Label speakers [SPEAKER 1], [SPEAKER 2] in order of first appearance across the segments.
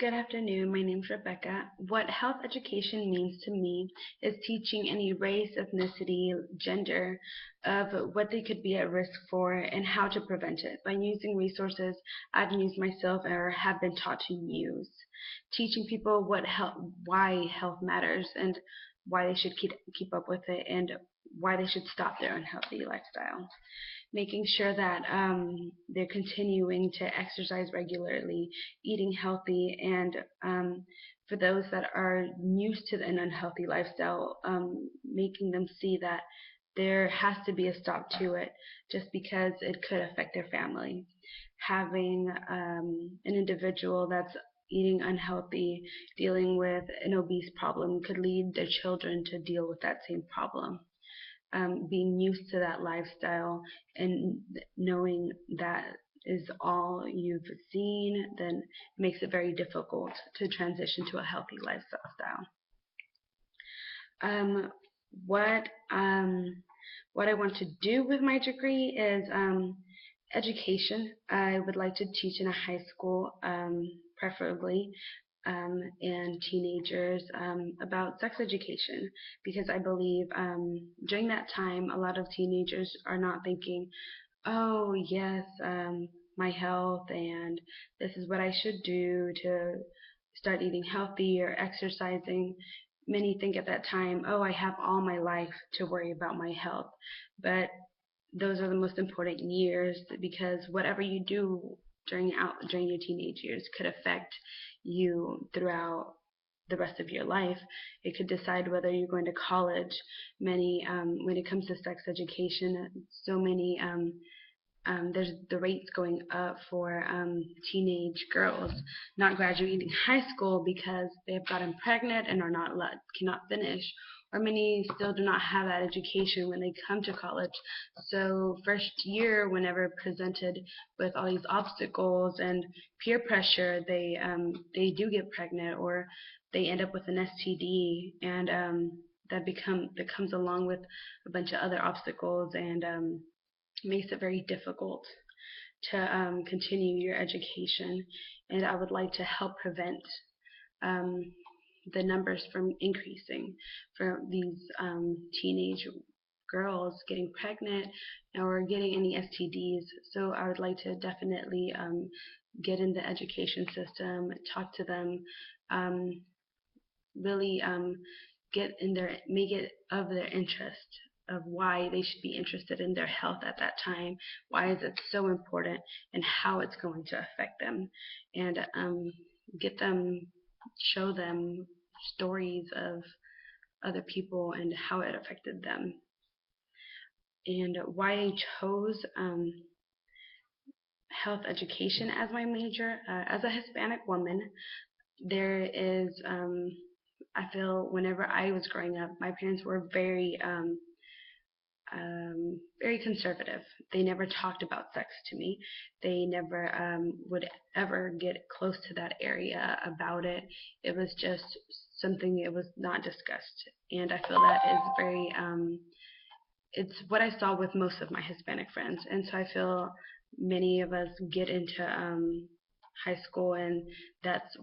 [SPEAKER 1] Good afternoon. My name is Rebecca. What health education means to me is teaching any race, ethnicity, gender of what they could be at risk for and how to prevent it by using resources I've used myself or have been taught to use. Teaching people why health matters and why they should keep up with it and why they should stop their unhealthy lifestyle, making sure that they're continuing to exercise regularly, eating healthy, and for those that are used to an unhealthy lifestyle, making them see that there has to be a stop to it just because it could affect their family. Having an individual that's eating unhealthy, dealing with an obese problem could lead their children to deal with that same problem. Being used to that lifestyle and knowing that is all you've seen, then makes it very difficult to transition to a healthy lifestyle. Um, what what I want to do with my degree is education. I would like to teach in a high school, preferably, and teenagers about sex education, because I believe during that time a lot of teenagers are not thinking, oh yes, my health and this is what I should do to start eating healthy or exercising. Many think at that time, oh, I have all my life to worry about my health. But those are the most important years because whatever you do during your teenage years could affect you throughout the rest of your life. It could decide whether you're going to college. Many when it comes to sex education, so many there's the rates going up for teenage girls not graduating high school because they have gotten pregnant and cannot finish, or many still do not have that education when they come to college. So first year, whenever presented with all these obstacles and peer pressure, they do get pregnant or they end up with an STD, and that comes along with a bunch of other obstacles and makes it very difficult to continue your education. And I would like to help prevent um, the numbers from increasing for these teenage girls getting pregnant or getting any STDs. So I would like to definitely get in the education system, talk to them, um, really make it of their interest of why they should be interested in their health at that time, why is it so important, and how it's going to affect them, and get them, show them stories of other people and how it affected them. And why I chose health education as my major, as a Hispanic woman, there is, I feel whenever I was growing up, my parents were very conservative. They never talked about sex to me. They never would ever get close to that area about it. It was just something it was not discussed. And I feel that is it's what I saw with most of my Hispanic friends. And so I feel many of us get into high school and that's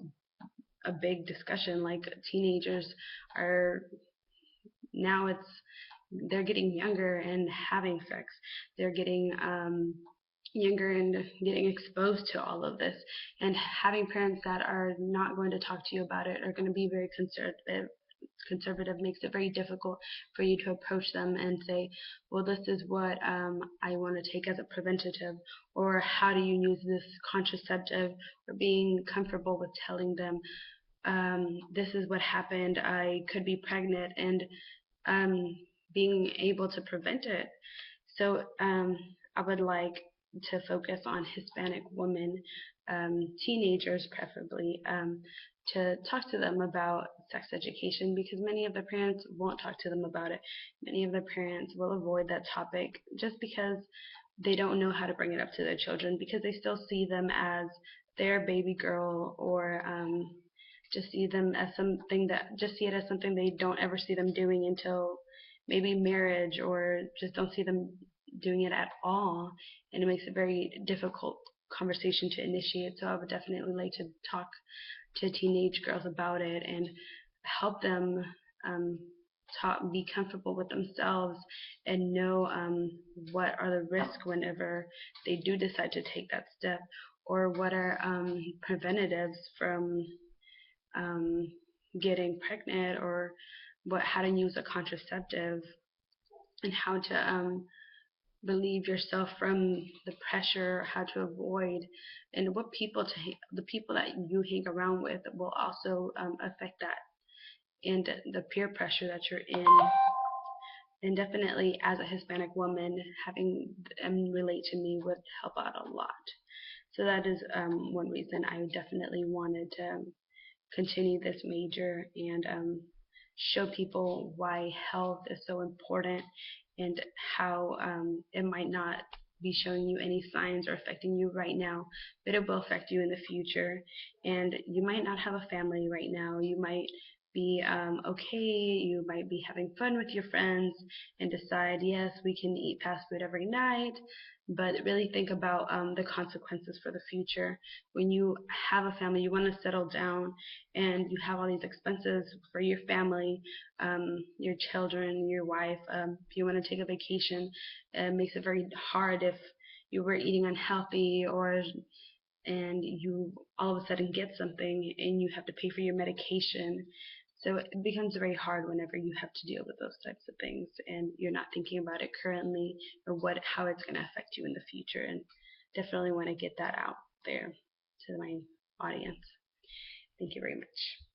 [SPEAKER 1] a big discussion. Like teenagers are now they're getting younger and having sex. They're getting younger and getting exposed to all of this. And having parents that are not going to talk to you about it, are going to be very conservative, makes it very difficult for you to approach them and say, well, this is what I want to take as a preventative, or how do you use this contraceptive, or being comfortable with telling them, this is what happened, I could be pregnant, and being able to prevent it. So I would like to focus on Hispanic women, teenagers preferably, to talk to them about sex education, because many of their parents won't talk to them about it. Many of their parents will avoid that topic just because they don't know how to bring it up to their children, because they still see them as their baby girl, or just see it as something they don't ever see them doing until maybe marriage, or just don't see them doing it at all, and it makes it very difficult conversation to initiate. So I would definitely like to talk to teenage girls about it and help them um, be comfortable with themselves and know what are the risks whenever they do decide to take that step, or what are preventatives from um, getting pregnant, or how to use a contraceptive, and how to relieve yourself from the pressure, how to avoid, and what people the people that you hang around with will also affect that, and the peer pressure that you're in. And definitely, as a Hispanic woman, having them relate to me would help out a lot. So that is one reason I definitely wanted to continue this major and show people why health is so important, and how it might not be showing you any signs or affecting you right now, but it will affect you in the future. And you might not have a family right now. You might be okay, you might be having fun with your friends and decide, yes, we can eat fast food every night, but really think about the consequences for the future. When you have a family, you want to settle down, and you have all these expenses for your family, your children, your wife. If you want to take a vacation, it makes it very hard if you were eating unhealthy, or and you all of a sudden get something and you have to pay for your medication. So it becomes very hard whenever you have to deal with those types of things and you're not thinking about it currently, or how it's going to affect you in the future. And definitely want to get that out there to my audience. Thank you very much.